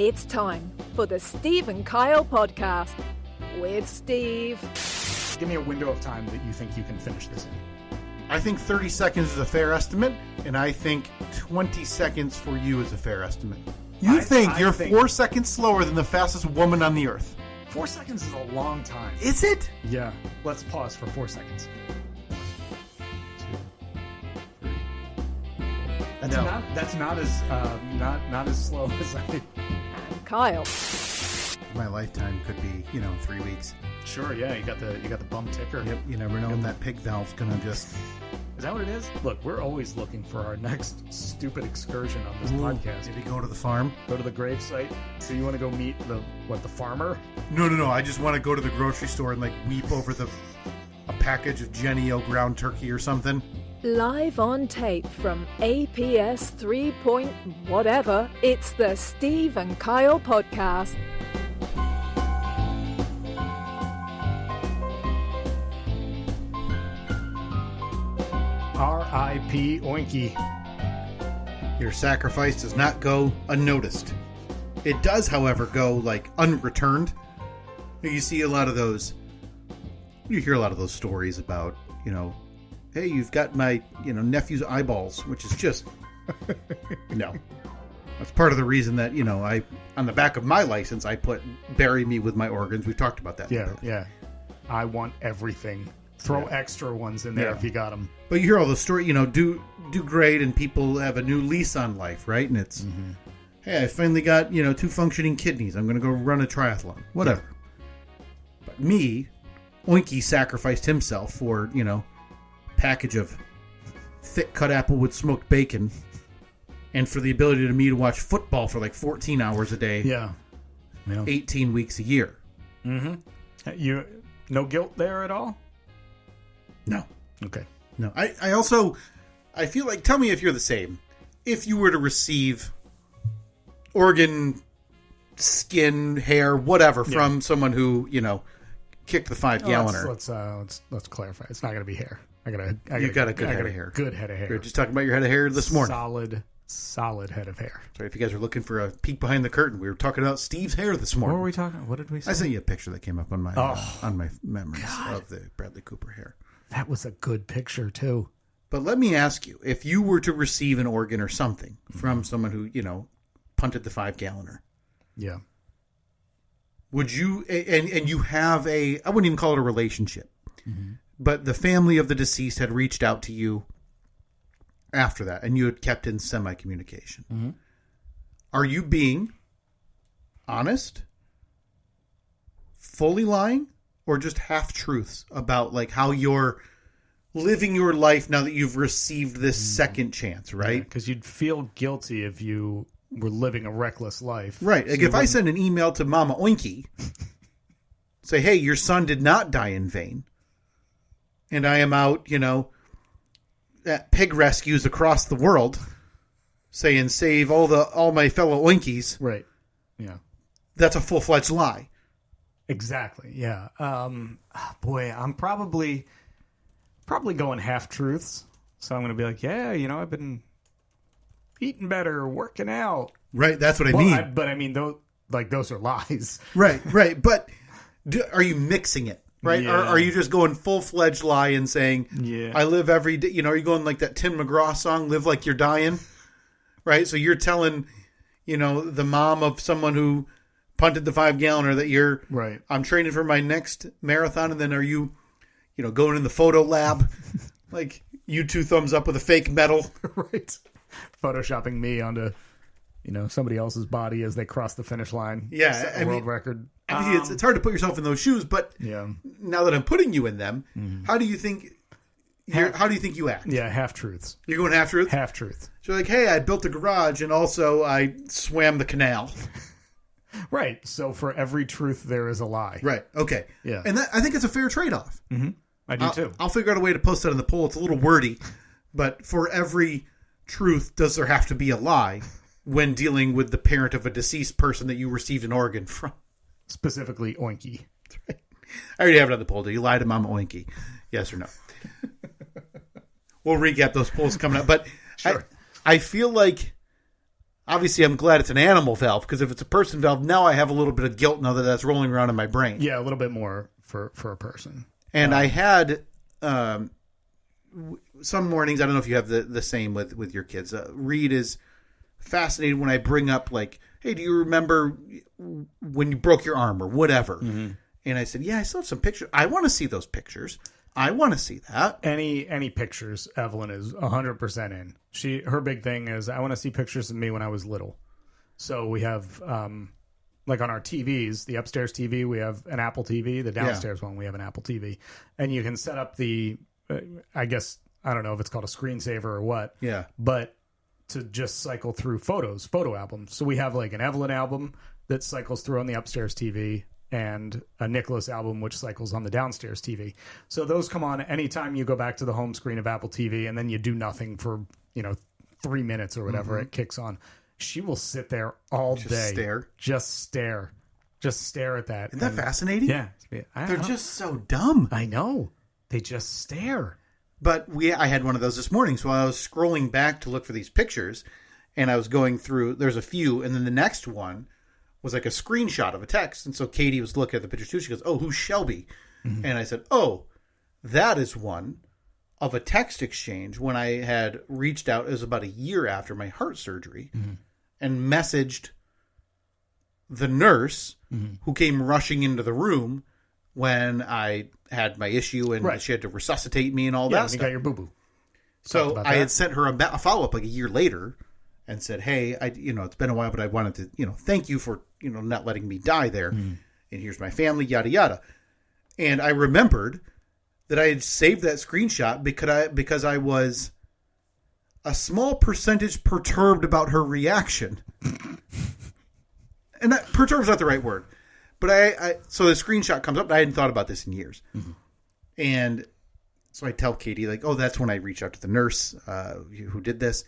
It's time for the Steve and Kyle podcast with Steve. Give me a window of time that you think you can finish this in. I think 30 seconds is a fair estimate, and I think 20 seconds for you is a fair estimate. You think you're 4 seconds slower than the fastest woman on the earth. 4 seconds is a long time. Is it? Yeah. Let's pause for 4 seconds. 1, 2, 3. That's not as slow as I. And Kyle. My lifetime could be, 3 weeks. Sure, yeah, you got the bum ticker. Yep, you never know when that pig valve's gonna just... Is that what it is? Look, we're always looking for our next stupid excursion on this podcast. Did he go to the farm? Go to the gravesite. So you want to go meet the farmer? No. I just want to go to the grocery store and weep over a package of Jenny O ground turkey or something. Live on tape from APS 3 point whatever, it's the Steve and Kyle podcast. R.I.P. Oinky. Your sacrifice does not go unnoticed. It does, however, go unreturned. You see a lot of those. You hear a lot of those stories about, hey, you've got my, nephew's eyeballs, which is just no. That's part of the reason that I on the back of my license I put "bury me with my organs." We've talked about that. Yeah. I want everything. Throw extra ones in there if you got them. But you hear all the story, do great, and people have a new lease on life, right? And it's, hey, I finally got 2 functioning kidneys. I'm going to go run a triathlon, whatever. Yeah. But me, Oinky sacrificed himself for package of thick cut apple with smoked bacon, and for the ability to me to watch football for 14 hours a day. Yeah. 18 weeks a year. You no guilt there at all? No. Okay. No. I also, I feel like, tell me if you're the same. If you were to receive organ, skin, hair, whatever from someone who, kicked the 5-galloner. Let's clarify. It's not going to be hair. You got a good head of hair. Good head of hair. We were just talking about your head of hair this morning. Solid head of hair. Sorry, if you guys are looking for a peek behind the curtain, we were talking about Steve's hair this morning. What were we talking about? What did we say? I sent you a picture that came up on my memories of the Bradley Cooper hair. That was a good picture, too. But let me ask you, if you were to receive an organ or something from someone who, punted the 5-galloner. Yeah. Would you, and you have I wouldn't even call it a relationship, but the family of the deceased had reached out to you after that, and you had kept in semi-communication. Are you being honest, fully lying, or just half-truths about how you're living your life now that you've received this second chance, right? Because you'd feel guilty if you were living a reckless life. Right. So if I send an email to Mama Oinky, say, hey, your son did not die in vain, and I am out, at pig rescues across the world, saying save all my fellow Oinkies. Right. Yeah. That's a full-fledged lie. Exactly. Yeah. Boy, I'm probably going half truths. So I'm going to be like, yeah, I've been eating better, working out. Right. That's what I mean. But I mean, those are lies. Right. But are you mixing it? Right? Yeah. Are you just going full-fledged lie and saying, I live every day? Are you going like that Tim McGraw song, Live Like You're Dying? Right? So you're telling, the mom of someone who punted the 5-galloner that you're, right. I'm training for my next marathon, and then are you, going in the photo lab, you 2 thumbs up with a fake medal? Right. Photoshopping me onto, somebody else's body as they cross the finish line. Yeah. World record. I mean, it's hard to put yourself in those shoes, but now that I'm putting you in them, how do you think you act? Yeah, half truths. You're going half truth? Half truth. So you're like, hey, I built a garage and also I swam the canal. Right. So for every truth, there is a lie. Right. Okay. Yeah. And I think it's a fair trade-off. I do too. I'll figure out a way to post that in the poll. It's a little wordy, but for every truth, does there have to be a lie when dealing with the parent of a deceased person that you received an organ from? Specifically, Oinky. Right. I already have it on the poll. Do you lie to Mama Oinky? Yes or no? We'll recap those polls coming up. But sure. I feel like Obviously, I'm glad it's an animal valve, because if it's a person valve, now I have a little bit of guilt now that that's rolling around in my brain. Yeah, a little bit more for a person. And I had some mornings, I don't know if you have the same with your kids. Reed is fascinated when I bring up, like, hey, do you remember when you broke your arm or whatever? Mm-hmm. And I said, yeah, I still have some pictures. I want to see those pictures. I want to see that. Any pictures, Evelyn is 100% in. Her big thing is, I want to see pictures of me when I was little. So we have, like on our TVs, the upstairs TV, we have an Apple TV. The downstairs one, we have an Apple TV. And you can set up the, I guess, I don't know if it's called a screensaver or what. Yeah. But to just cycle through photo albums. So we have like an Evelyn album that cycles through on the upstairs TV, and a Nicholas album which cycles on the downstairs TV. So those come on anytime you go back to the home screen of Apple TV, and then you do nothing for 3 minutes or whatever. It kicks on. She will sit there all day, just stare at that. Isn't that fascinating? Yeah, they're just so dumb. I know, they just stare. But I had one of those this morning. So I was scrolling back to look for these pictures, and I was going through. There's a few, and then the next one was like a screenshot of a text. And so Katie was looking at the picture too. She goes, oh, who's Shelby? Mm-hmm. And I said, oh, that is one of a text exchange when I had reached out. It was about a year after my heart surgery, and messaged the nurse who came rushing into the room when I had my issue, and she had to resuscitate me and all that stuff. You got your boo-boo. So I had sent her a follow-up like a year later and said, hey, it's been a while, but I wanted to, thank you for, not letting me die there. And here's my family, yada, yada. And I remembered that I had saved that screenshot because I was a small percentage perturbed about her reaction. And perturbed is not the right word. But so the screenshot comes up, and I hadn't thought about this in years. Mm-hmm. And so I tell Katie, like, oh, that's when I reached out to the nurse who did this.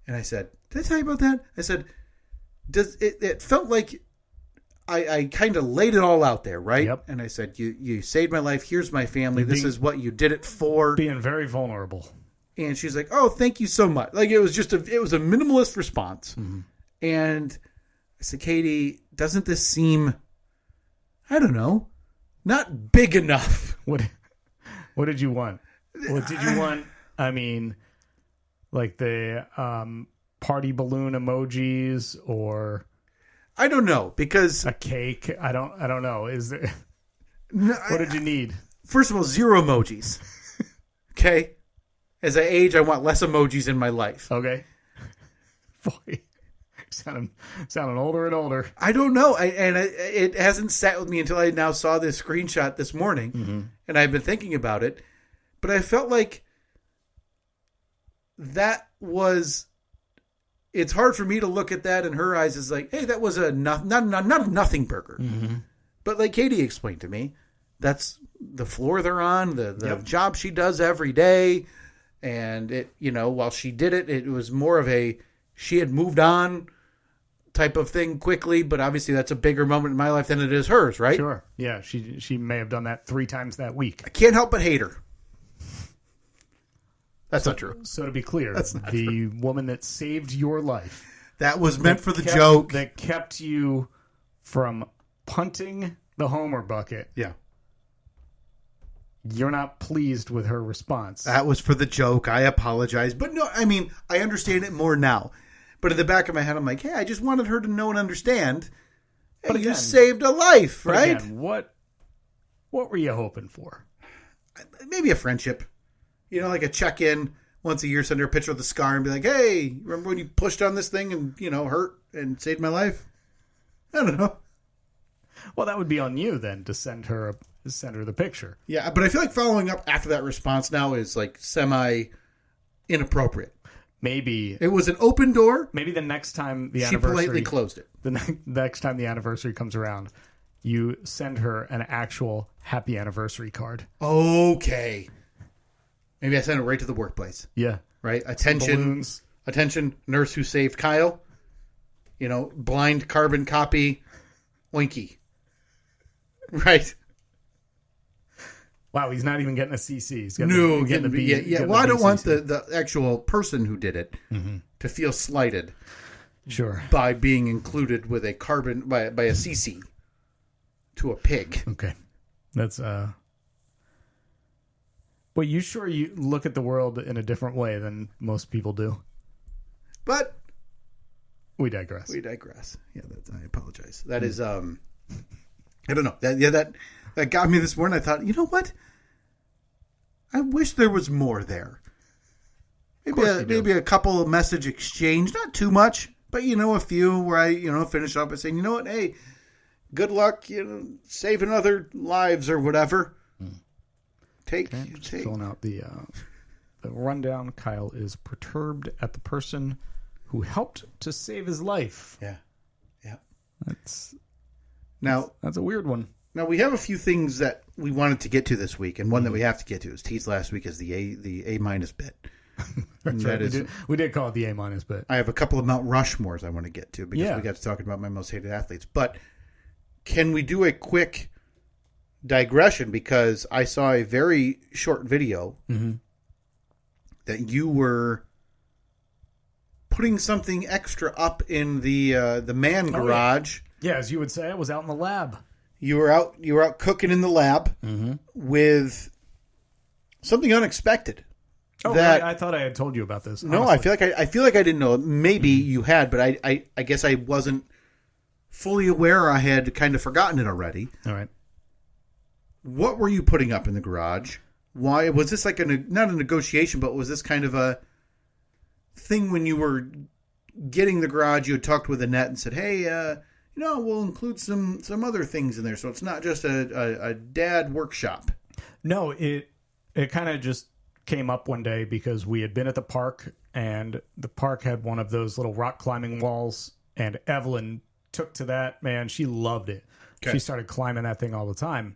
And I said, did I tell you about that? I said, it felt like I kind of laid it all out there, right? Yep. And I said, you saved my life. Here's my family. This is what you did it for. Being very vulnerable. And she's like, oh, thank you so much. Like, it was a minimalist response. Mm-hmm. And I said, Katie, doesn't this seem, I don't know, not big enough? What did you want? What did you want? I mean, like the party balloon emojis, or I don't know, because a cake. I don't know. Is there? No, what did you need? First of all, 0 emojis. Okay. As I age, I want less emojis in my life. Okay. Boy, sounding older and older. I don't know. It hasn't sat with me until I now saw this screenshot this morning, and I've been thinking about it. But I felt like it's hard for me to look at that in her eyes as like, hey, that was not a nothing burger. Mm-hmm. But like Katie explained to me, that's the floor they're on, the job she does every day. And it, while she did it, it was more of she had moved on type of thing quickly, but obviously that's a bigger moment in my life than it is hers, right? Sure. Yeah. She may have done that 3 times that week. I can't help but hate her. That's not true. So to be clear, the woman that saved your life. That was meant for the joke. That kept you from punting the homer bucket. Yeah. You're not pleased with her response. That was for the joke. I apologize. But no, I mean, I understand it more now. But in the back of my head, I'm like, hey, I just wanted her to know and understand. But again, you saved a life, right? Again, what were you hoping for? Maybe a friendship. Like a check-in once a year, send her a picture of the scar and be like, hey, remember when you pushed on this thing and, hurt and saved my life? I don't know. Well, that would be on you then to send her the picture. Yeah, but I feel like following up after that response now is like semi-inappropriate. Maybe. It was an open door. Maybe the next time the anniversary... She politely closed it. The next time the anniversary comes around, you send her an actual happy anniversary card. Okay. Maybe I send it right to the workplace. Yeah. Right? Attention, nurse who saved Kyle. Blind carbon copy, oinky. Right? Wow, he's not even getting a CC. He's getting the B. Yeah. Well, I don't want the actual person who did it to feel slighted. Sure. by being included with a carbon by a CC to a pig. Okay. That's But you sure you look at the world in a different way than most people do? But We digress. Yeah, I apologize. That is I don't know. That got me this morning. I thought, you know what? I wish there was more there. Maybe a couple of message exchange, not too much, but a few where I finish up by saying, you know what, hey, good luck, saving other lives or whatever. Take. Filling out the rundown. Kyle is perturbed at the person who helped to save his life. Yeah. That's a weird one. Now we have a few things that we wanted to get to this week, and one that we have to get to is teased last week is the A- bit. That's right. We did call it the A- bit. I have a couple of Mount Rushmores I want to get to because we got to talking about my most hated athletes. But can we do a quick digression, because I saw a very short video that you were putting something extra up in the man garage. Yeah, as you would say, I was out in the lab. You were out cooking in the lab with something unexpected. Oh, that, I thought I had told you about this. No, honestly. I feel like I didn't know. Maybe you had, but I guess I wasn't fully aware. I had kind of forgotten it already. All right. What were you putting up in the garage? Why was this like not a negotiation, but was this kind of a thing when you were getting the garage? You had talked with Annette and said, "Hey, we'll include some other things in there, so it's not just a dad workshop." No, it kind of just came up one day because we had been at the park, and the park had one of those little rock climbing walls, and Evelyn took to that. Man, she loved it. Okay. She started climbing that thing all the time.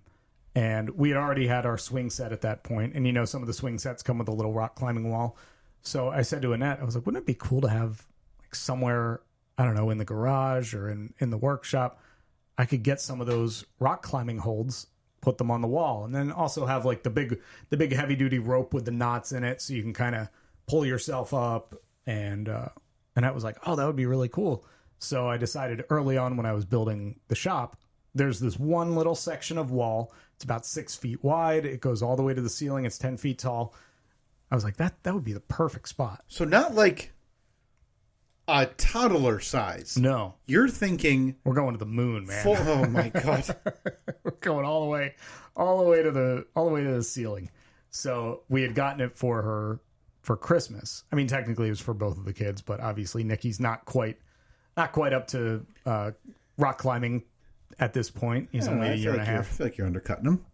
And we had already had our swing set at that point. And, some of the swing sets come with a little rock climbing wall. So I said to Annette, I was like, wouldn't it be cool to have like somewhere, I don't know, in the garage or in the workshop, I could get some of those rock climbing holds, put them on the wall, and then also have like the big heavy duty rope with the knots in it, so you can kind of pull yourself up. And Annette was like, oh, that would be really cool. So I decided early on when I was building the shop, there's this one little section of wall. It's about 6 feet wide. It goes all the way to the ceiling. It's 10 feet tall. I was like, that would be the perfect spot. So not like a toddler size. No. You're thinking we're going to the moon, man. Oh my God. We're going all the way to the ceiling. So we had gotten it for her for Christmas. I mean, technically it was for both of the kids, but obviously Nikki's not quite up to rock climbing at this point. He's only a year and a half. I feel like you're undercutting him.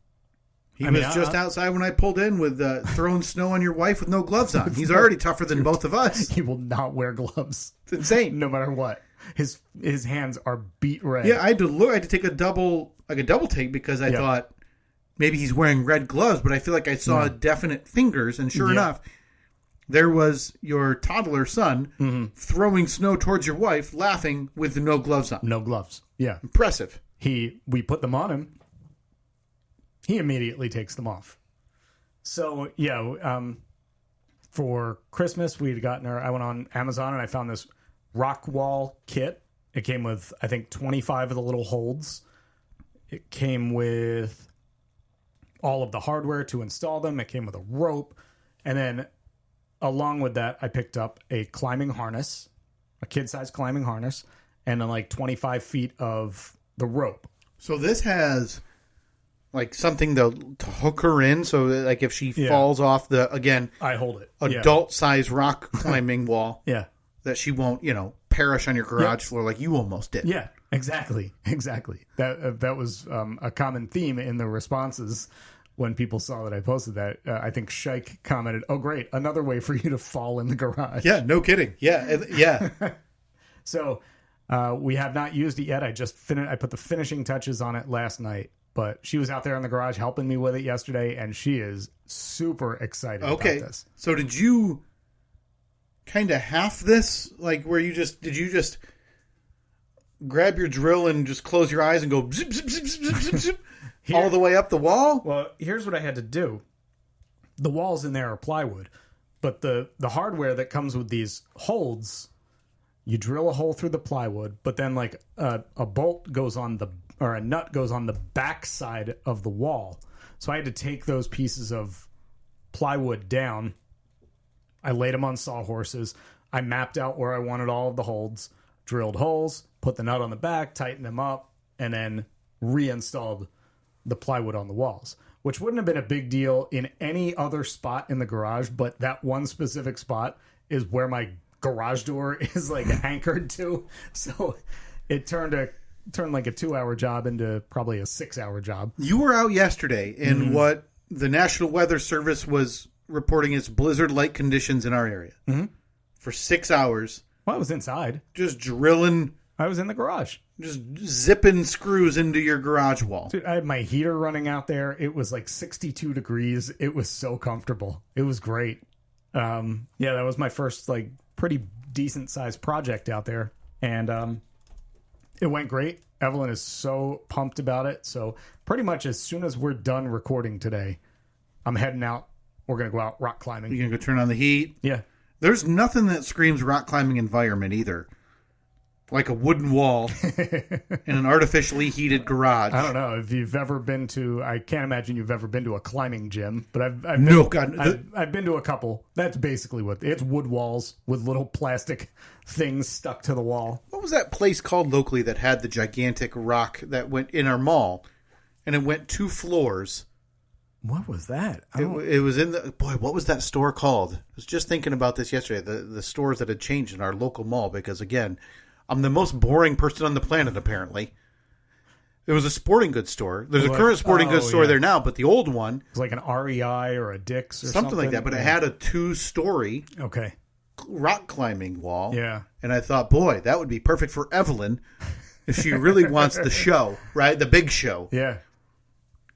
He was just outside when I pulled in with throwing snow on your wife with no gloves on. He's already tougher than both of us. He will not wear gloves. It's insane. No matter what. His hands are beat red. Yeah, I had to take a double take because I thought maybe he's wearing red gloves, but I feel like I saw definite fingers, and sure enough, there was your toddler son throwing snow towards your wife, laughing with no gloves on. No gloves. Yeah. Impressive. We put them on him. He immediately takes them off. So, for Christmas, we had gotten I went on Amazon and I found this rock wall kit. It came with, I think, 25 of the little holds. It came with all of the hardware to install them. It came with a rope. And then along with that, I picked up a climbing harness, a kid-sized climbing harness, and then like 25 feet of the rope. So this has like something to hook her in, so that, like if she falls off I hold it. Adult-size rock climbing wall. Yeah. That she won't, perish on your garage floor like you almost did. Yeah, exactly. That was a common theme in the responses when people saw that I posted that. I think Shike commented, "Oh, great, another way for you to fall in the garage." Yeah, no kidding. Yeah. So we have not used it yet. I put the finishing touches on it last night, but she was out there in the garage helping me with it yesterday, and she is super excited about this. So did you kind of half this, like where did you just grab your drill and just close your eyes and go zip, zip, zip, zip, zip, zip, all the way up the wall? Well, here's what I had to do. The walls in there are plywood, but the hardware that comes with these holds You drill a hole through the plywood, but then like a bolt goes on or a nut goes on the back side of the wall. So I had to take those pieces of plywood down. I laid them on sawhorses. I mapped out where I wanted all of the holds, drilled holes, put the nut on the back, tightened them up, and then reinstalled the plywood on the walls, which wouldn't have been a big deal in any other spot in the garage, but that one specific spot is where my garage door is like anchored to. So it turned like a 2-hour job into probably a 6-hour job. You were out yesterday in what the National Weather Service was reporting as blizzard-like conditions in our area for 6 hours. Well, I was inside. Just drilling. I was in the garage. Just zipping screws into your garage wall. Dude, I had my heater running out there. It was like 62 degrees. It was so comfortable. It was great. Yeah, that was my first like pretty decent sized project out there. And it went great. Evelyn is so pumped about it. So pretty much as soon as we're done recording today, I'm heading out. We're going to go out rock climbing. You're going to go turn on the heat? Yeah. There's nothing that screams rock climbing environment either. Like a wooden wall in an artificially heated garage. I don't know if you've ever been to. I can't imagine you've ever been to a climbing gym, but I've been to a couple. That's basically what it's wood walls with little plastic things stuck to the wall. What was that place called locally that had the gigantic rock that went in our mall, and it went 2 floors? What was that? It was in the what was that store called? I was just thinking about this yesterday. The stores that had changed in our local mall because again. I'm the most boring person on the planet, apparently. There was a sporting goods store. There's a current sporting goods store there now, but the old one... It was like an REI or a Dick's or something. Something like that, but it had a 2-story rock climbing wall. Yeah. And I thought, boy, that would be perfect for Evelyn if she really wants the show, right? The big show. Yeah.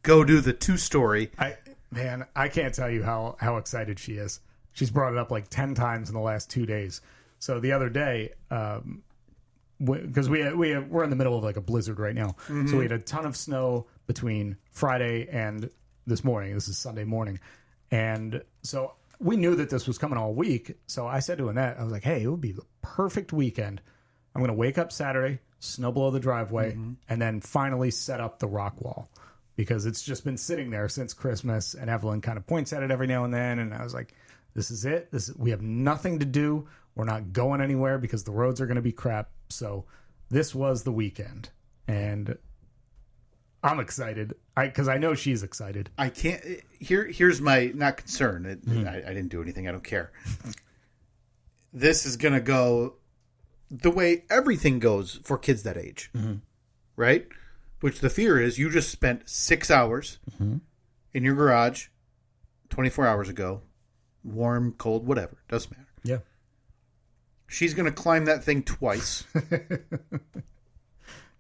Go do the 2-story. I can't tell you how excited she is. She's brought it up like 10 times in the last 2 days. So the other day... because we're in the middle of like a blizzard right now. So we had a ton of snow between Friday and this morning. This is Sunday morning. And so we knew that this was coming all week. So I said to Annette, I was like, hey, it would be the perfect weekend. I'm going to wake up Saturday, snow blow the driveway, and then finally set up the rock wall. Because it's just been sitting there since Christmas. And Evelyn kind of points at it every now and then. And I was like, this is it. We have nothing to do. We're not going anywhere because the roads are going to be crap. So this was the weekend. And I'm excited because I know she's excited. I can't. Here's my not concern. I didn't do anything. I don't care. This is going to go the way everything goes for kids that age. Right? Which the fear is you just spent 6 hours in your garage 24 hours ago. Warm, cold, whatever. Doesn't matter. Yeah. She's going to climb that thing twice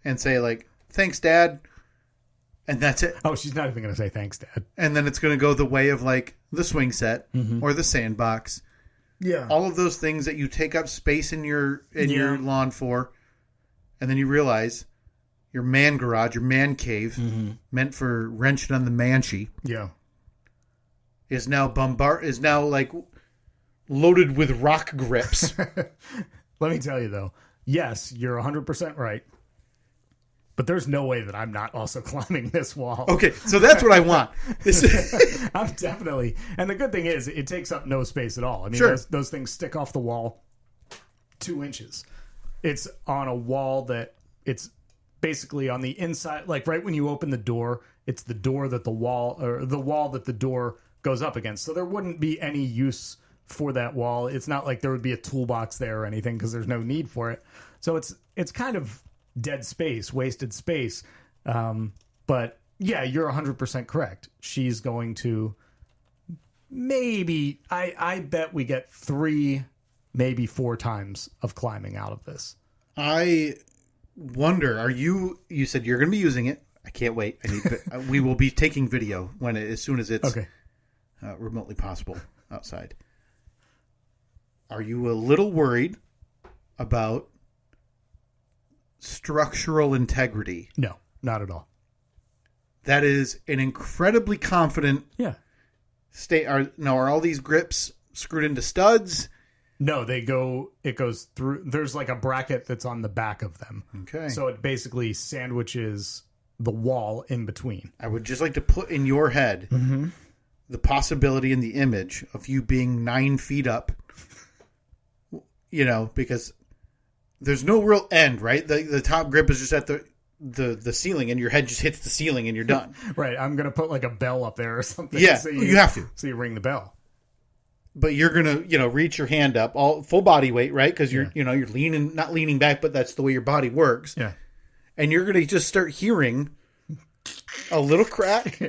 and say, like, thanks, Dad. And that's it. Oh, she's not even going to say thanks, Dad. And then it's going to go the way of, like, the swing set or the sandbox. Yeah. All of those things that you take up space in your lawn for. And then you realize your man garage, your man cave, meant for wrenching on the manshee. Yeah. Is now like loaded with rock grips. Let me tell you, though. Yes, you're 100% right. But there's no way that I'm not also climbing this wall. Okay, so that's what I want. I'm definitely... And the good thing is, it takes up no space at all. I mean, those things stick off the wall 2 inches. It's on a wall that it's basically on the inside. Like right when you open the door, it's the door that the wall... Or the wall that the door goes up against. So there wouldn't be any use for that wall. It's not like there would be a toolbox there or anything because there's no need for it. So it's kind of dead space, wasted space. But yeah, you're 100% correct. She's going to maybe, I bet we get 3, maybe 4 times of climbing out of this. I wonder, you said you're going to be using it. I can't wait. We will be taking video as soon as it's remotely possible outside. Are you a little worried about structural integrity? No, not at all. That is an incredibly confident Yeah. state. Are all these grips screwed into studs? No, it goes through. There's like a bracket that's on the back of them. Okay. So it basically sandwiches the wall in between. I would just like to put in your head the possibility in the image of you being 9 feet up, because there's no real end, right? The top grip is just at the ceiling, and your head just hits the ceiling, and you're done. Right. I'm going to put like a bell up there or something. Yeah, so you have to. So you ring the bell. But you're going to, reach your hand up, all full body weight, right? Because you're leaning, not leaning back, but that's the way your body works. Yeah. And you're going to just start hearing a little crack,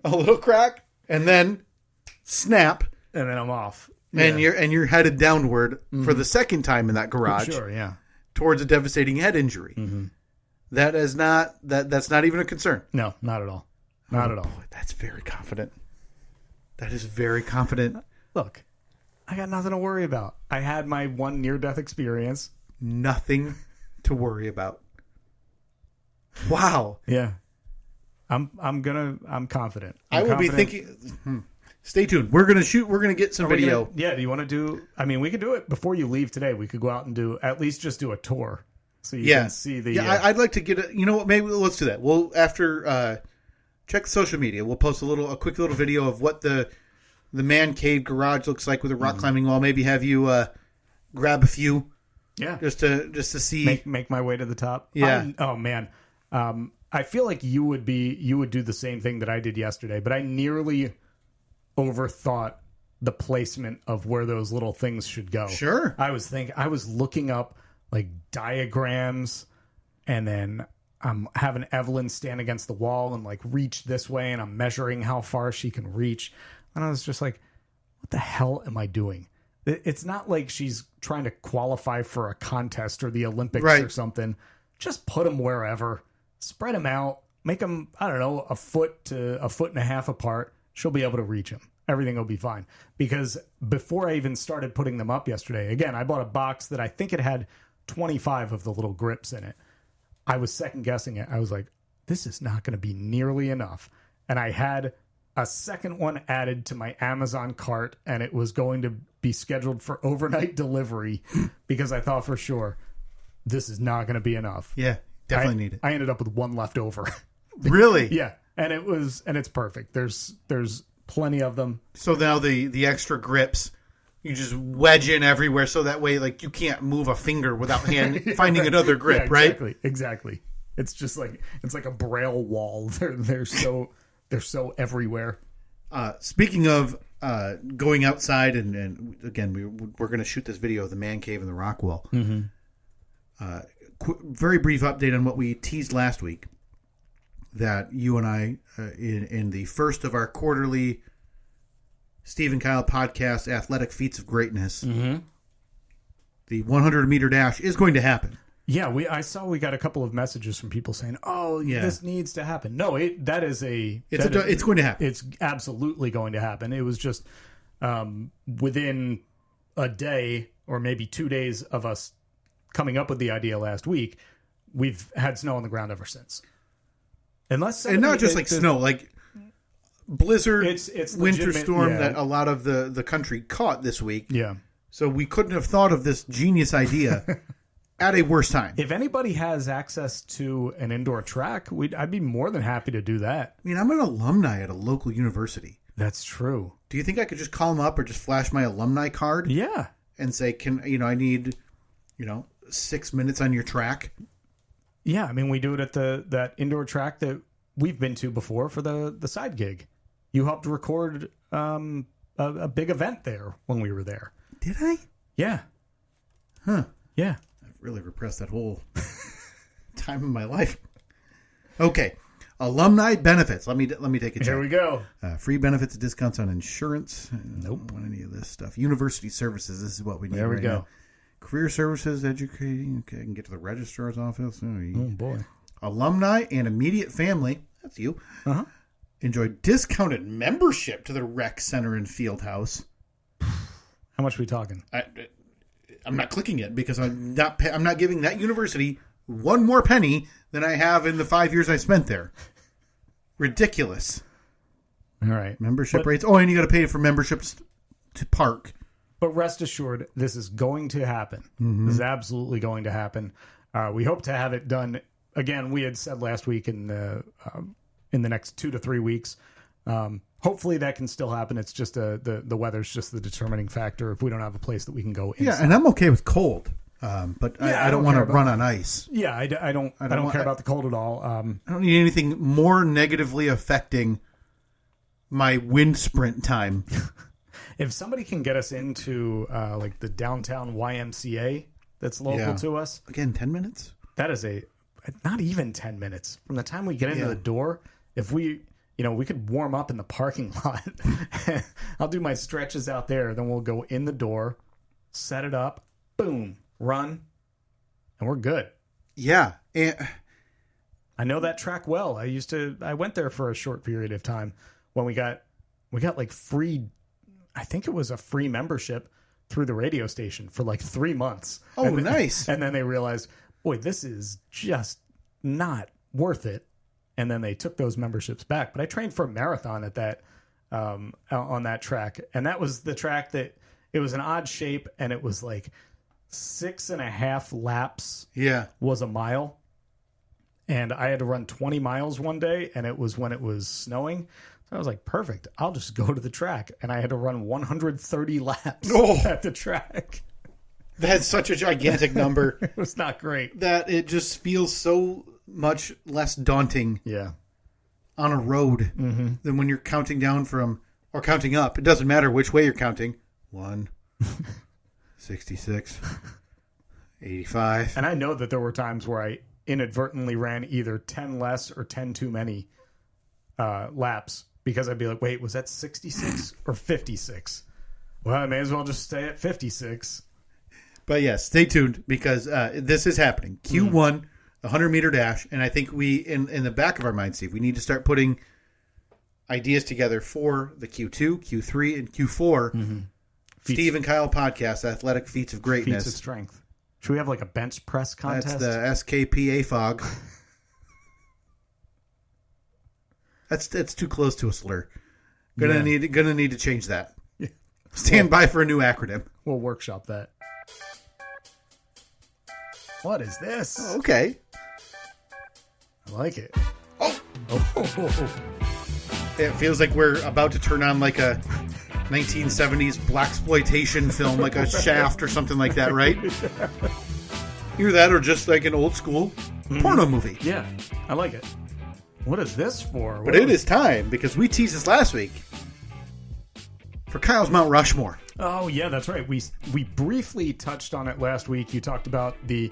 a little crack, and then snap. And then I'm off. And you're headed downward for the second time in that garage. Sure, yeah. Towards a devastating head injury. Mm-hmm. That is that's not even a concern. No, not at all. Not at all. Boy, that's very confident. That is very confident. Look, I got nothing to worry about. I had my one near-death experience. Nothing to worry about. Wow. Yeah. I'm confident. I will be thinking. Stay tuned. We're gonna get some video. Do you want to do? I mean, we could do it before you leave today. We could go out and do a tour, so you can see the. Yeah, I'd like to get it. You know what? Maybe let's do that. We'll after check the social media. We'll post a quick little video of what the man cave garage looks like with a rock climbing wall. Maybe have you grab a few. Yeah. Just to see. Make my way to the top. Yeah. Oh man. I feel like you would do the same thing that I did yesterday, but I nearly overthought the placement of where those little things should go. Sure. I was looking up like diagrams, and then I'm having Evelyn stand against the wall and like reach this way, and I'm measuring how far she can reach. And I was just like, what the hell am I doing? It's not like she's trying to qualify for a contest or the Olympics or something. Just put them wherever. Spread them out. Make them, I don't know, a foot to a foot and a half apart. She'll be able to reach them. Everything will be fine. Because before I even started putting them up yesterday, again, I bought a box that I think it had 25 of the little grips in it. I was second guessing it. I was like, this is not going to be nearly enough. And I had a second one added to my Amazon cart, and it was going to be scheduled for overnight delivery because I thought for sure this is not going to be enough. Yeah, definitely need it. I ended up with one left over. Really? Yeah. And it's perfect. There's plenty of them. So now the extra grips, you just wedge in everywhere, so that way like you can't move a finger without finding another grip, exactly, right? Exactly. It's just like a braille wall. They're so everywhere. Speaking of going outside, and again we're going to shoot this video of the man cave and the rock wall. Mm-hmm. Very brief update on what we teased last week. That you and I, in the first of our quarterly Steve and Kyle podcast, Athletic Feats of Greatness, the 100-meter dash is going to happen. Yeah, I saw we got a couple of messages from people saying, "Oh, yeah, this needs to happen." No, it's going to happen. It's absolutely going to happen. It was just within a day or maybe 2 days of us coming up with the idea last week, we've had snow on the ground ever since. And not just like snow, like blizzard, it's winter storm that a lot of the country caught this week. Yeah. So we couldn't have thought of this genius idea at a worse time. If anybody has access to an indoor track, I'd be more than happy to do that. I mean, I'm an alumni at a local university. That's true. Do you think I could just call them up or just flash my alumni card? Yeah. And say, I need, 6 minutes on your track? Yeah, I mean, we do it at that indoor track that we've been to before for the side gig. You helped record a big event there when we were there. Did I? Yeah. Huh. Yeah. I've really repressed that whole time of my life. Okay. Alumni benefits. Let me take a check. Here we go. Free benefits and discounts on insurance. Nope. I don't want any of this stuff. University services. This is what we need. There we go. Now. Career services, educating. Okay, I can get to the registrar's office. Oh, boy. Alumni and immediate family. That's you. Uh-huh. Enjoy discounted membership to the rec center and field house. How much are we talking? I'm not clicking it because I'm not giving that university one more penny than I have in the 5 years I spent there. Ridiculous. All right. Membership rates. Oh, and you got to pay for memberships to park. But rest assured, this is going to happen. This is absolutely going to happen. We hope to have it done. Again, we had said last week in the next 2 to 3 weeks. Hopefully that can still happen. It's just the weather's just the determining factor if we don't have a place that we can go inside. Yeah, and I'm okay with cold. But I don't want to run on ice. Yeah, I don't care about the cold at all. I don't need anything more negatively affecting my wind sprint time. If somebody can get us into like the downtown YMCA that's local to us. Again, 10 minutes? That is not even 10 minutes. From the time we get into the door, if we could warm up in the parking lot. I'll do my stretches out there. Then we'll go in the door, set it up, boom, run, and we're good. Yeah. I know that track well. I went there for a short period of time when we got like free, I think it was a free membership through the radio station for like 3 months. Oh, nice. And then they realized, boy, this is just not worth it. And then they took those memberships back. But I trained for a marathon at that on that track. And that was the track that it was an odd shape, and it was like 6.5 laps was a mile. And I had to run 20 miles one day, and it was when it was snowing. So I was like, perfect. I'll just go to the track. And I had to run 130 laps at the track. That's such a gigantic number. It was not great. That it just feels so much less daunting on a road than when you're counting down or counting up. It doesn't matter which way you're counting. 1, 66, 85. And I know that there were times where I inadvertently ran either 10 less or 10 too many laps, because I'd be like, wait, was that 66 or 56? Well, I may as well just stay at 56. But yes, stay tuned, because this is happening. Q1, the 100-meter dash, and I think we, in the back of our mind, Steve, we need to start putting ideas together for the Q2, Q3, and Q4 Steve and Kyle podcast, Athletic Feats of Greatness. Feats of Strength. Should we have like a bench press contest? That's the SKPA fog. That's too close to a slur. Gonna need to change that. Yeah. Stand by for a new acronym. We'll workshop that. What is this? Oh, okay. I like it. Oh. It feels like we're about to turn on like a 1970s blaxploitation film, like a Shaft or something like that, right? Either that or just like an old school porno movie. Yeah, I like it. What is this for? But it is time, because we teased this last week, for Kyle's Mount Rushmore. Oh, yeah, that's right. We briefly touched on it last week. You talked about the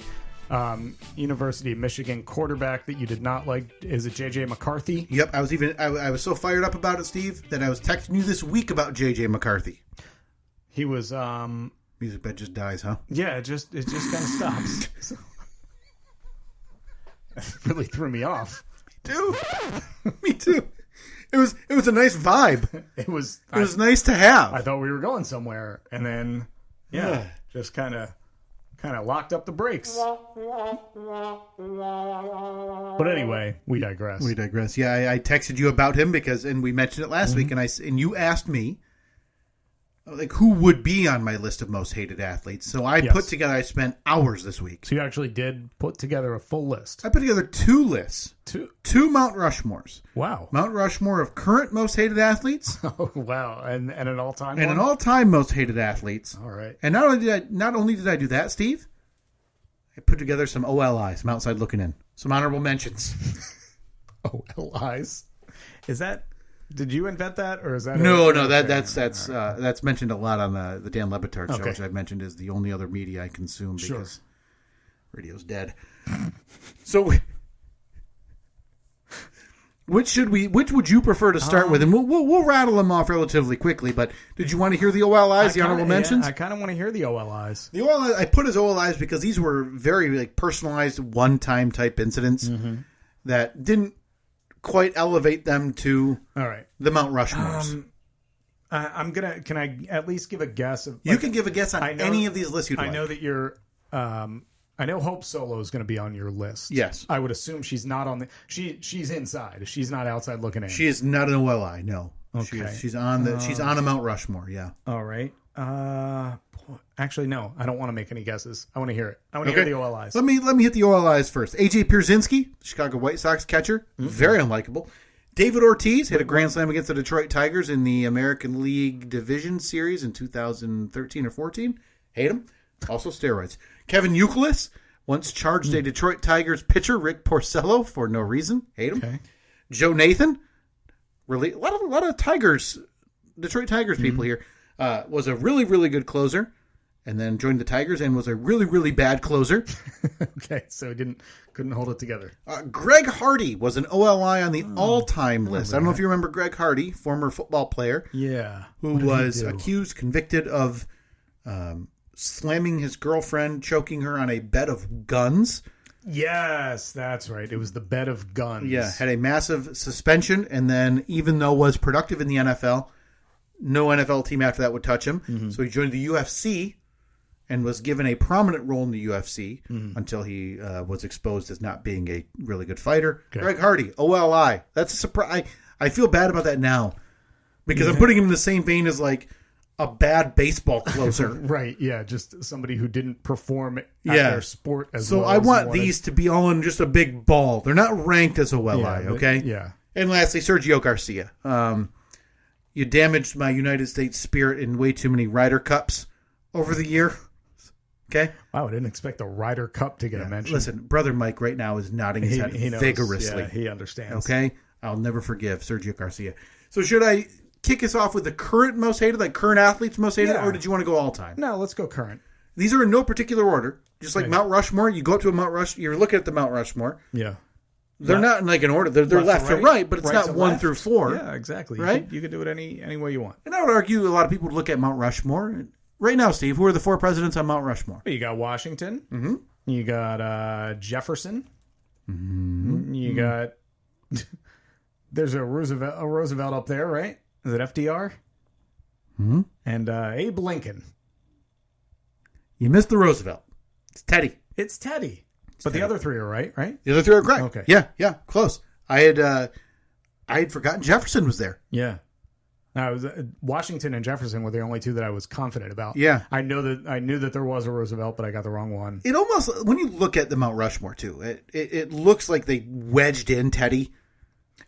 University of Michigan quarterback that you did not like. Is it J.J. McCarthy? Yep, I was so fired up about it, Steve, that I was texting you this week about J.J. McCarthy. He was... Music bed just dies, huh? Yeah, it just kind of stops. So, it really threw me off. Me too. It was a nice vibe. It was nice to have. I thought we were going somewhere, and then just kind of locked up the brakes. But anyway, we digress. Yeah, I texted you about him and we mentioned it last week, and you asked me, like, who would be on my list of most hated athletes. So I spent hours this week. So you actually did put together a full list. I put together 2 lists. Two Mount Rushmores. Wow. Mount Rushmore of current most hated athletes. Oh, wow. And an all-time And one? an all-time most hated athletes. All right. And not only did I do that, Steve, I put together some OLIs, some outside looking in. Some honorable mentions. OLIs? Is that... Did you invent that, or is that... No, that's mentioned a lot on the Dan Le Batard show, which I've mentioned is the only other media I consume because radio's dead. So, which would you prefer to start with? And we'll rattle them off relatively quickly. But did you want to hear the OLIs, the honorable mentions? I kind of want to hear the OLIs. The OLIs I put as OLIs because these were very like personalized, one-time type incidents that didn't quite elevate them to the Mount Rushmores. Can I at least give a guess? You can give a guess on any of these lists you'd like. I know that you're... I know Hope Solo is going to be on your list. Yes. I would assume she's not on the... She's inside. She's not outside looking in. She is not an OLI, no. Okay. She's on a Mount Rushmore, yeah. All right. Actually, no. I don't want to make any guesses. I want to hear it. I want to hear the OLIs. Let me hit the OLIs first. AJ Pierzynski, Chicago White Sox catcher, very unlikable. David Ortiz hit a grand slam against the Detroit Tigers in the American League Division Series in 2013 or 14. Hate him. Also steroids. Kevin Youkilis once charged a Detroit Tigers pitcher, Rick Porcello, for no reason. Hate him. Okay. Joe Nathan, really a lot of Tigers, Detroit Tigers people here, was a really, really good closer, and then joined the Tigers and was a really, really bad closer. Okay, so he couldn't hold it together. Greg Hardy was an OLI on the all-time list. I don't know if you remember Greg Hardy, former football player. Yeah. Who was accused, convicted of slamming his girlfriend, choking her on a bed of guns. Yes, that's right. It was the bed of guns. Yeah, had a massive suspension, and then even though was productive in the NFL, no NFL team after that would touch him. Mm-hmm. So he joined the UFC and was given a prominent role in the UFC until he was exposed as not being a really good fighter. Okay. Greg Hardy, OLI. That's a surprise. I feel bad about that now because I'm putting him in the same vein as like a bad baseball closer. Right, yeah, just somebody who didn't perform at their sport as well. So I want these to be all in just a big ball. They're not ranked as OLI, okay? Yeah. And lastly, Sergio Garcia. You damaged my United States spirit in way too many Ryder Cups over the year. Okay? Wow, I didn't expect the Ryder Cup to get a mention. Listen, Brother Mike right now is nodding his head vigorously. Yeah, he understands. Okay? I'll never forgive Sergio Garcia. So should I kick us off with the current most hated, like current athletes most hated, or did you want to go all time? No, let's go current. These are in no particular order. Just like Mount Rushmore, you go up to a Mount Rushmore, you're looking at the Mount Rushmore. Yeah. They're not in like an order. They're left to right, but it's not 1 through 4. Yeah, exactly. Right? You can do it any way you want. And I would argue a lot of people would look at Mount Rushmore. Right now, Steve, who are the 4 presidents on Mount Rushmore? You got Washington. Mm-hmm. You got Jefferson. Mm-hmm. You got... There's a Roosevelt up there, right? Is it FDR? Mm-hmm. And Abe Lincoln. You missed the Roosevelt. It's Teddy. It's Teddy. But the other 3 are right? The other 3 are correct. Okay. Yeah, close. I had forgotten Jefferson was there. Yeah. Washington and Jefferson were the only 2 that I was confident about. Yeah. I knew that there was a Roosevelt, but I got the wrong one. It almost, when you look at the Mount Rushmore too, it looks like they wedged in Teddy.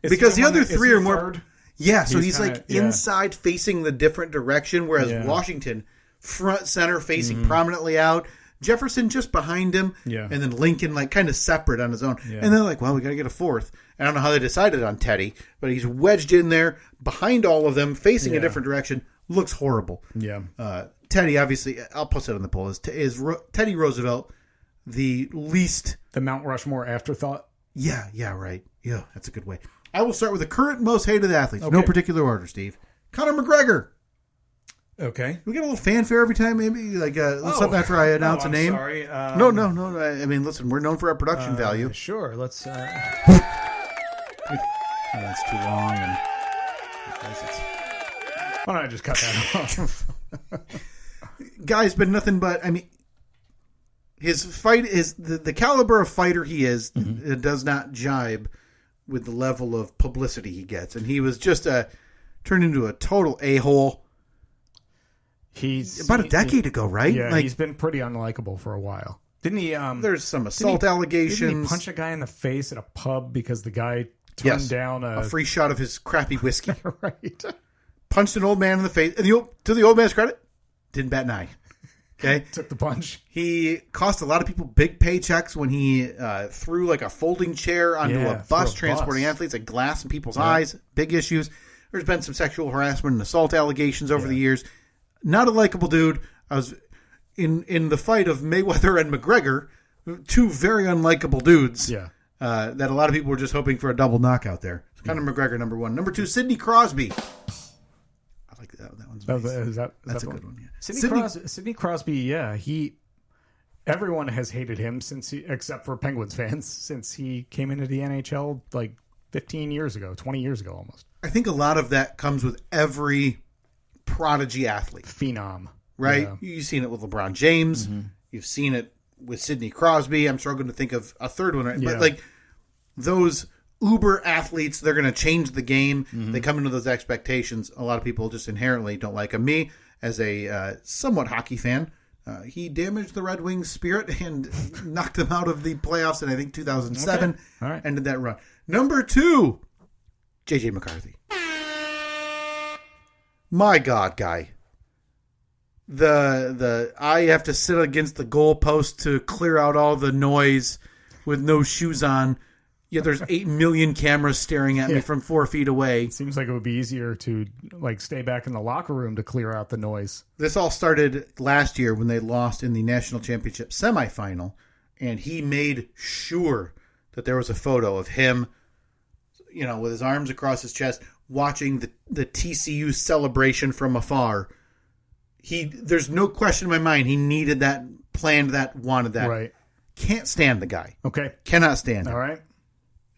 Because the other 3 are more... Third? Yeah, so he's like inside facing the different direction, whereas Washington, front center facing prominently out. Jefferson just behind him, and then Lincoln like kind of separate on his own. Yeah. And they're like, well, we got to get a 4th. I don't know how they decided on Teddy, but he's wedged in there behind all of them, facing a different direction. Looks horrible. Yeah. Teddy, obviously, I'll post it on the poll, is Teddy Roosevelt the least... The Mount Rushmore afterthought? Yeah, right. Yeah, that's a good way. I will start with the current most hated athletes. Okay. No particular order, Steve. Conor McGregor. Okay. We get a little fanfare every time, maybe? Like, something after I announce a name? Sorry. No. I mean, listen, we're known for our production value. Sure, let's... That's too long. And why don't I just cut that off? Guy's been nothing but... I mean, his fight is... The caliber of fighter he is it does not jibe with the level of publicity he gets. And he was just turned into a total a-hole. He's about a decade ago, right? Yeah, he's been pretty unlikable for a right. Didn't he? There's some assault allegations. Didn't he punch a guy in the face at a pub because the guy turned down a free shot of his crappy whiskey? Right. Punched an old man in the face. And to the old man's credit, didn't bat an eye. Okay. Took the punch. He cost a lot of people big paychecks when he threw like a folding chair onto a bus transporting athletes, like glass in people's eyes. Big issues. There's been some sexual harassment and assault allegations over the years. Not a likable dude. I was in the fight of Mayweather and McGregor, 2 very unlikable dudes. Yeah. That a lot of people were just hoping for a double knockout there. So Conor McGregor, number 1. Number 2, Sidney Crosby. I like that. That one's nice. That's a good one. Yeah. Sidney Crosby. Yeah, everyone has hated him except for Penguins fans, since he came into the NHL like 15 years ago, 20 years ago almost. I think a lot of that comes with every prodigy athlete. Phenom. Right? Yeah. You've seen it with LeBron James. Mm-hmm. You've seen it with Sidney Crosby. I'm struggling to think of a third one. Right? Yeah. But like those uber athletes. They're going to change the game. They come into those expectations. A lot of people just inherently don't like him. Me, as a somewhat hockey fan, he damaged the Red Wings' spirit and knocked them out of the playoffs in, I think, 2007. Okay. All right. Ended that run. Number 2, J.J. McCarthy. My God, guy. I have to sit against the goalpost to clear out all the noise with no shoes on. Yeah, there's 8 million cameras staring at me from 4 feet away. Seems like it would be easier to stay back in the locker room to clear out the noise. This all started last year when they lost in the national championship semifinal, and he made sure that there was a photo of him, with his arms across his chest, watching the TCU celebration from afar. There's no question in my mind he needed that, planned that, wanted that. Right. Can't stand the guy. Okay. Cannot stand him. All right.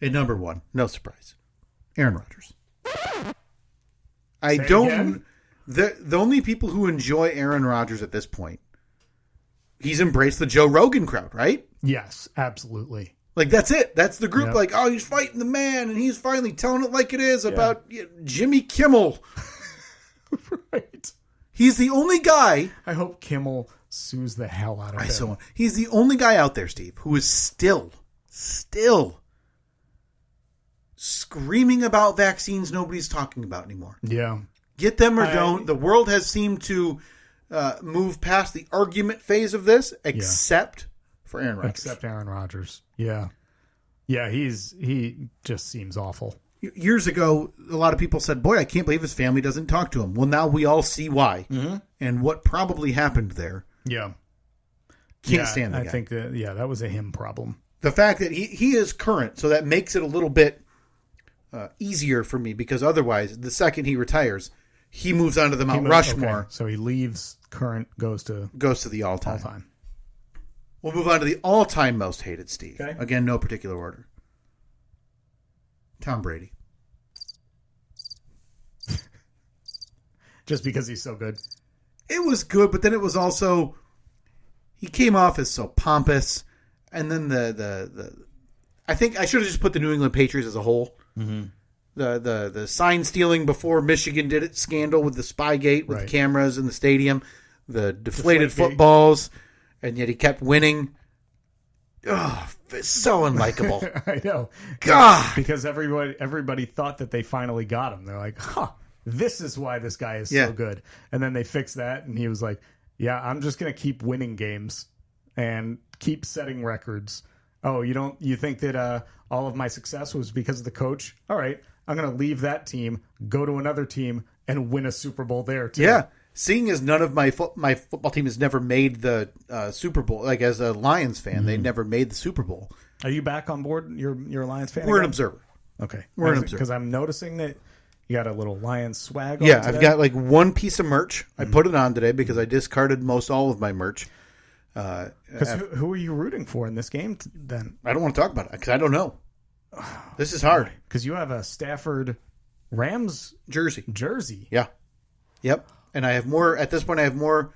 And number 1, no surprise, Aaron Rodgers. The only people who enjoy Aaron Rodgers at this point, he's embraced the Joe Rogan crowd, right? Yes, absolutely. That's it. That's the group. Yep. He's fighting the man, and he's finally telling it like it is about Jimmy Kimmel. Right. He's the only guy. I hope Kimmel sues the hell out of him. He's the only guy out there, Steve, who is still screaming about vaccines nobody's talking about anymore. Yeah. Get them or don't. The world has seemed to move past the argument phase of this, except for Aaron Rodgers. Except Aaron Rodgers. Yeah. Yeah, he just seems awful. Years ago, a lot of people said, boy, I can't believe his family doesn't talk to him. Well, now we all see why and what probably happened there. Yeah. Can't stand the guy. I think that was a him problem. The fact that he is current, so that makes it a little bit easier for me, because otherwise, the second he retires, he moves on to the Mount Rushmore. Okay. So he leaves current, goes to the all-time. All-time. We'll move on to the all-time most hated, Steve. Okay. Again, no particular order. Tom Brady. Just because he's so good. It was good, but then it was also, he came off as so pompous, and then the I think I should have just put the New England Patriots as a whole. Mm-hmm. The sign stealing before Michigan did it scandal with the Spygate with the cameras in the stadium, the deflated footballs, and yet he kept winning. Oh, it's so unlikable. I know. God, because everybody thought that they finally got him. They're like, this is why this guy is so good. And then they fixed that, and he was like, yeah, I'm just going to keep winning games and keep setting records. Oh, you think that all of my success was because of the coach? All right, I'm going to leave that team, go to another team, and win a Super Bowl there too. Yeah. Seeing as none of my football team has never made the Super Bowl, like as a Lions fan, they never made the Super Bowl. Are you back on board? You're a Lions fan? We're an observer. Okay. We're an observer. Because I'm noticing that you got a little Lions swag on today. I've got one piece of merch. I put it on today because I discarded most all of my merch. Because who are you rooting for in this game then? I don't want to talk about it because I don't know. This is hard. Because you have a Stafford Rams jersey. Yeah. Yep. And I have more, at this point, I have more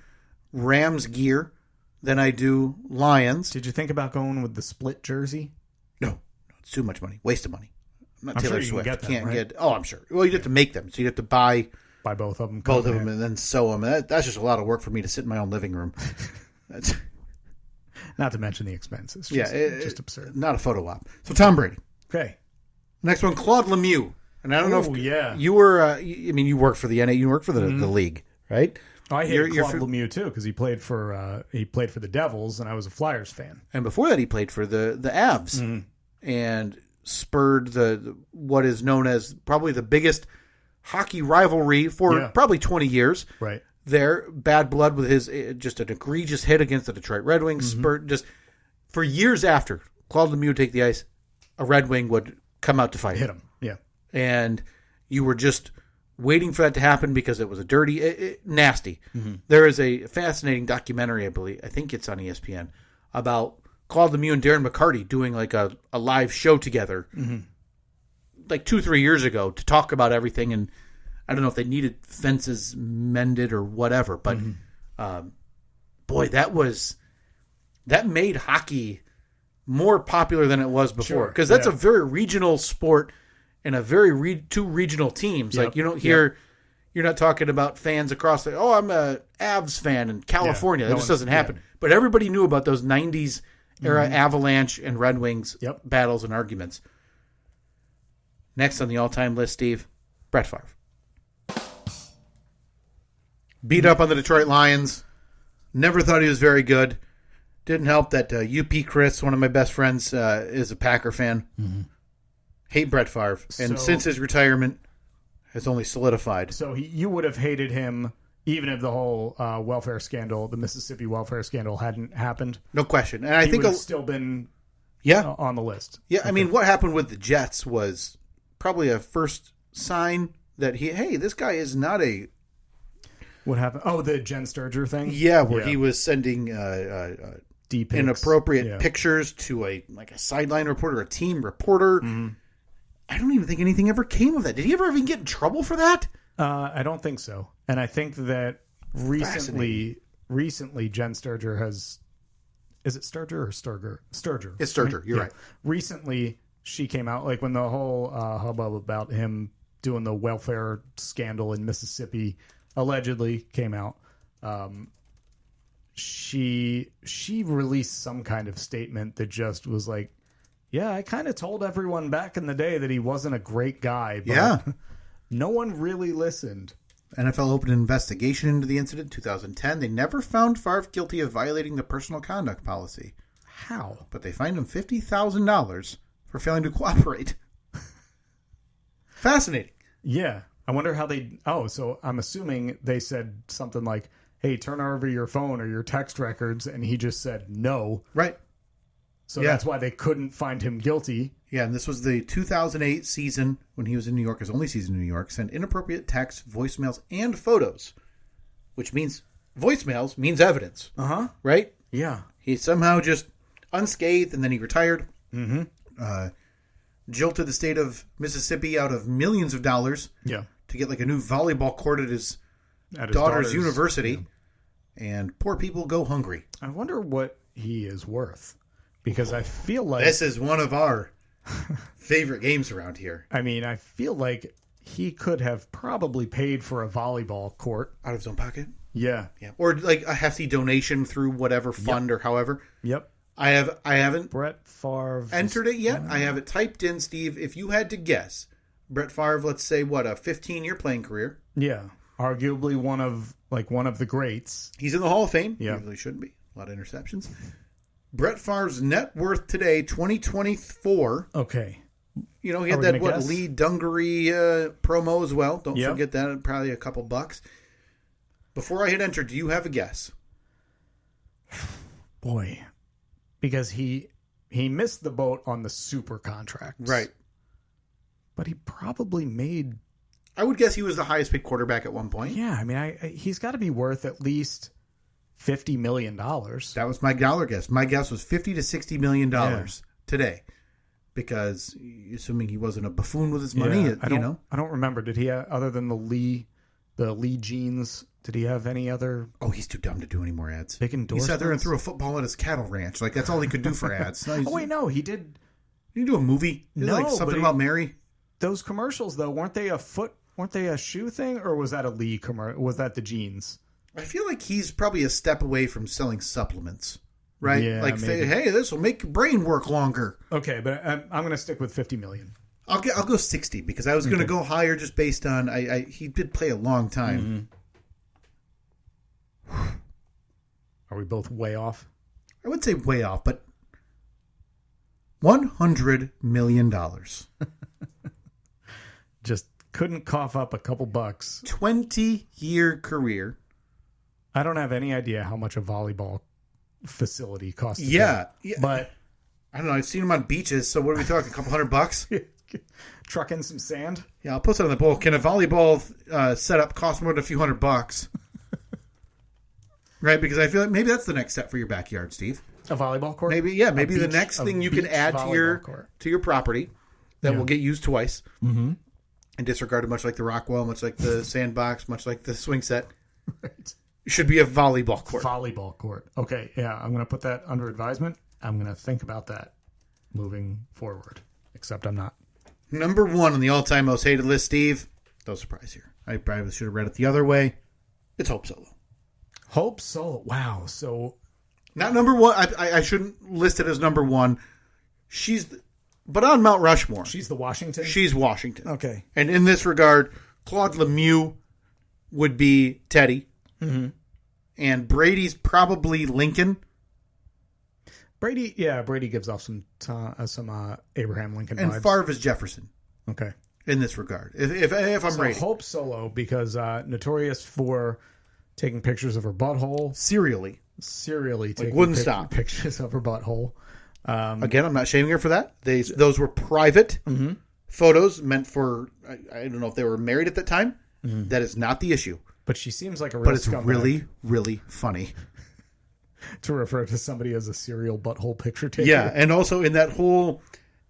Rams gear than I do Lions. Did you think about going with the split jersey? No. It's too much money. Waste of money. I'm not I'm Taylor sure Swift. Can get them, Can't right? get. Oh, I'm sure. Well, you'd have to make them. So you'd have to buy both of them. Both of them and then sew them. That's just a lot of work for me to sit in my own living room. That's not to mention the expenses. Just absurd. Not a photo op. So Tom Brady. Okay. Next one, Claude Lemieux. And I don't know if you were. You worked for the NA. You worked for the league, right? Oh, I hate Claude Lemieux too because he played for the Devils, and I was a Flyers fan. And before that, he played for the Avs, and spurred what is known as probably the biggest hockey rivalry for probably 20 years. Right. There, bad blood with his just an egregious hit against the Detroit Red Wings. Spurred just for years after Claude Lemieux would take the ice, a Red Wing would come out to fight hit him. Yeah. And you were just waiting for that to happen because it was a dirty, nasty. There is a fascinating documentary, I think it's on ESPN, about Claude Lemieux and Darren McCarty doing like a live show together like 2-3 years ago to talk about everything. And I don't know if they needed fences mended or whatever, but boy, that made hockey more popular than it was before. Sure, Because that's yeah. a very regional sport and a very two regional teams. Yep, Like, you don't hear, you're not talking about fans across the, I'm a Avs fan in California. Yeah, That no just one's- doesn't happen. But everybody knew about those 90s era Avalanche and Red Wings Yep. battles and arguments. Next on the all-time list, Steve, Brett Favre. Beat up on the Detroit Lions. Never thought he was very good. Didn't help that UP Chris, one of my best friends, is a Packer fan. Hate Brett Favre. And So- since his retirement, has only solidified. So you would have hated him even if the whole welfare scandal, the Mississippi welfare scandal, hadn't happened. No question. And I He think, would have still been yeah. on the list. Yeah, I mean, what happened with the Jets was probably a first sign that hey, this guy is not a... What happened? Oh, the Jen Sturger thing? Yeah, where he was sending Deep pics. inappropriate pictures to a sideline reporter, a team reporter. I don't even think anything ever came of that. Did he ever even get in trouble for that? I don't think so. And I think that recently Jen Sturger has... Is it Sturger or Sturger? Sturger. It's Sturger. You're right. Recently, she came out, like when the whole hubbub about him doing the welfare scandal in Mississippi allegedly came out. She released some kind of statement that just was like, yeah, I kind of told everyone back in the day that he wasn't a great guy, but no one really listened. NFL opened an investigation into the incident in 2010. They never found Favre guilty of violating the personal conduct policy, How? but they fined him $50,000 for failing to cooperate. Fascinating. Yeah. I wonder how they... Oh, so I'm assuming they said something like, hey, turn over your phone or your text records, and he just said no. Right. So Yeah. that's why they couldn't find him guilty. Yeah, and this was the 2008 season when he was in New York, his only season in New York, sent inappropriate texts, voicemails, and photos, which means voicemails means evidence, right? Yeah. He somehow just unscathed, and then he retired. Jilted the state of Mississippi out of millions of dollars Yeah. to get like a new volleyball court at his daughter's university, and poor people go hungry. I wonder what he is worth. Because I feel like... This is one of our favorite games around here. I mean, I feel like he could have probably paid for a volleyball court. Out of his own pocket? Yeah. Yeah. Or like a hefty donation through whatever fund or however. Yep. I haven't Brett Favre... entered it yet. I have it typed in, Steve. If you had to guess, Brett Favre, let's say, what, a 15-year playing career? Yeah. Arguably one of the greats. He's in the Hall of Fame. Yeah. He really shouldn't be. A lot of interceptions. Brett Favre's net worth today, 2024. Okay. You know, he Are had we that, gonna guess? Lee Dungaree promo as well. Don't Yep. forget that. Probably a couple bucks. Before I hit enter, do you have a guess? Boy. Because he missed the boat on the super contracts. Right. But he probably made... I would guess he was the highest paid quarterback at one point. Yeah, I mean, he's got to be worth at least $50 million. That was my dollar guess. My guess was $50 to $60 million today, because assuming he wasn't a buffoon with his money, Yeah, I don't remember. Did he, other than the Lee jeans, did he have any other? Oh, he's too dumb to do any more ads. Big He endorsements? sat there and threw a football at his cattle ranch. Like, that's all he could do for ads. No, Oh wait, no, he did. you do a movie? He did, No, like but something he- about Mary. Those commercials though, weren't they a shoe thing, or was that a Lee commercial? Was that the jeans? I feel like he's probably a step away from selling supplements, right? Yeah, like, maybe. hey, this will make your brain work longer. Okay, but I'm going to stick with $50 million. I'll go 60 because I was going to go higher just based on he did play a long time. Are we both way off? I would say way off, but $100 million. Just couldn't cough up a couple bucks. 20-year career. I don't have any idea how much a volleyball facility costs. to Yeah, build, yeah. but I don't know. I've seen him on beaches. So what are we talking? A couple $100? truck in some sand. Yeah, I'll post it on the poll. Can a volleyball setup cost more than a few $100? Right, because I feel like maybe that's the next step for your backyard, Steve. A volleyball court. Maybe the next thing you can add to your property that will get used twice and disregarded, much like the Rockwell, much like the sandbox, much like the swing set. Right. Should be a volleyball court. Volleyball court. Okay, yeah, I'm going to put that under advisement. I'm going to think about that moving forward. Except I'm not. Number 1 on the all-time most hated list, Steve. No surprise here. I probably should have read it the other way. It's Hope Solo. Hope Solo. Wow. So not number 1. I shouldn't list it as number 1. But on Mount Rushmore, she's the Washington? She's Washington. Okay. And in this regard, Claude Lemieux would be Teddy. Mm-hmm. And Brady's probably Lincoln. Brady gives off some Abraham Lincoln and vibes. And Favre is Jefferson. Okay. In this regard. If I'm right. Hope Solo, because notorious for taking pictures of her butthole. Serially taking wouldn't stop. Pictures of her butthole. Again, I'm not shaming her for that. Those were private photos meant for, I don't know if they were married at that time. Mm-hmm. That is not the issue. But she seems like a real scumbag. But it's really, really funny. To refer to somebody as a serial butthole picture taker. Yeah, and also in that whole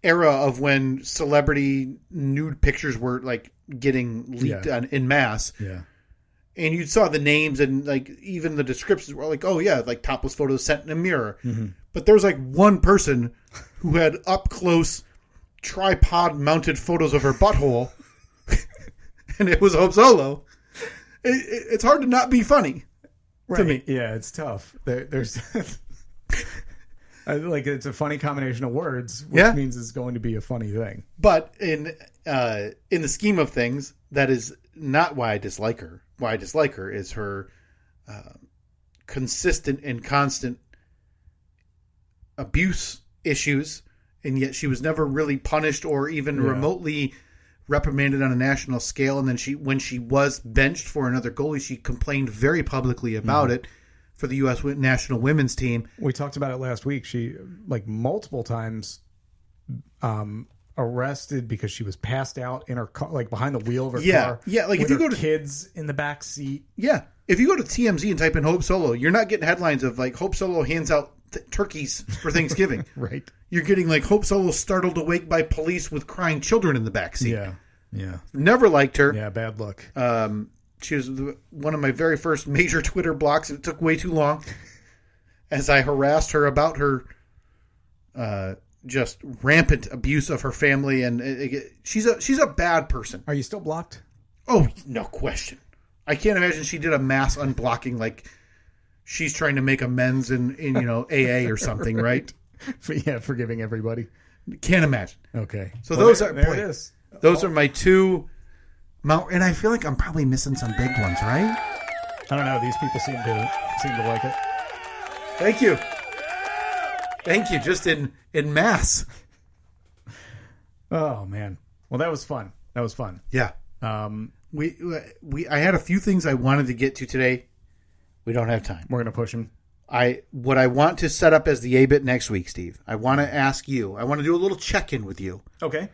era of when celebrity nude pictures were like getting leaked en masse. Yeah. And you saw the names and like even the descriptions were like, oh yeah, like topless photos sent in a mirror. Mm-hmm. But there was like one person who had up close tripod mounted photos of her butthole, and it was Hope Solo. It's hard to not be funny. Right. To me. Yeah, it's tough. There's like it's a funny combination of words, which means it's going to be a funny thing. But in the scheme of things, that is not why I dislike her. Why I dislike her is her consistent and constant abuse issues, and yet she was never really punished or even remotely reprimanded on a national scale. And then when she was benched for another goalie, she complained very publicly about it for the U.S. national women's team. We talked about it last week. She like multiple times arrested because she was passed out in her car, like behind the wheel of her car. Yeah, like with if you go to kids in the back seat. Yeah, if you go to TMZ and type in Hope Solo, you're not getting headlines of like Hope Solo hands out turkeys for Thanksgiving. Right. You're getting like Hope Solo startled awake by police with crying children in the back seat. Yeah. Never liked her. Yeah, bad luck. She was one of my very first major Twitter blocks. It took way too long as I harassed her about her just rampant abuse of her family, and she's a bad person. Are you still blocked? Oh, no question. I can't imagine she did a mass unblocking like she's trying to make amends in AA or something, right? Forgiving everybody. Can't imagine. Okay. So those there it is. Those are my two Mount, and I feel like I'm probably missing some big ones, right? I don't know. These people seem to like it. Thank you. Just in mass. Oh man. Well, that was fun. Yeah. I had a few things I wanted to get to today. We don't have time. We're gonna push them. What I want to set up as the A-Bit next week, Steve. I want to ask you. I want to do a little check-in with you. Okay.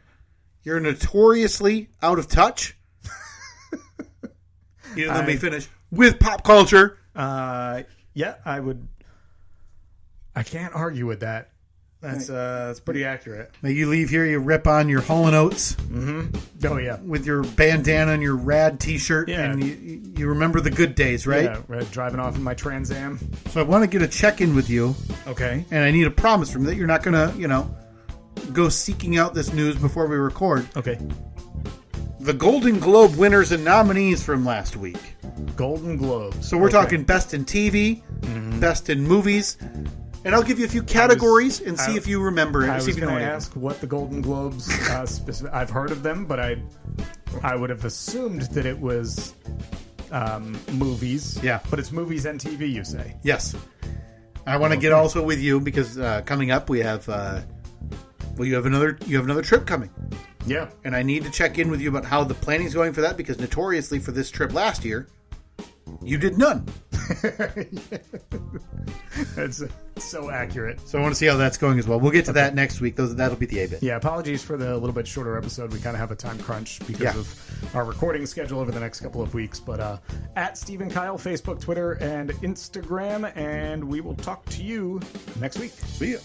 You're notoriously out of touch. Let me finish. With pop culture. Yeah, I would. I can't argue with that. That's pretty accurate. Now you leave here, you rip on your Hall & Oates. Mm-hmm. Oh, yeah. With your bandana and your rad t-shirt. Yeah. And you remember the good days, right? Yeah, driving off in my Trans Am. So I want to get a check-in with you. Okay. And I need a promise from you that you're not going to, go seeking out this news before we record. Okay. The Golden Globe winners and nominees from last week. Golden Globes. So we're talking best in TV, best in movies, and I'll give you a few categories and see if you remember it. I was going to ask what the Golden Globes I've heard of them, but I would have assumed that it was movies. Yeah. But it's movies and TV, you say? Yes. I want to get also with you because coming up we have you have another trip coming. Yeah. And I need to check in with you about how the planning's going for that, because notoriously for this trip last year, you did none. That's so accurate. So I want to see how that's going as well. We'll get to that next week. That'll be the A-Bit. Yeah, apologies for the little bit shorter episode. We kind of have a time crunch because of our recording schedule over the next couple of weeks. But at Stephen Kyle, Facebook, Twitter, and Instagram. And we will talk to you next week. See ya.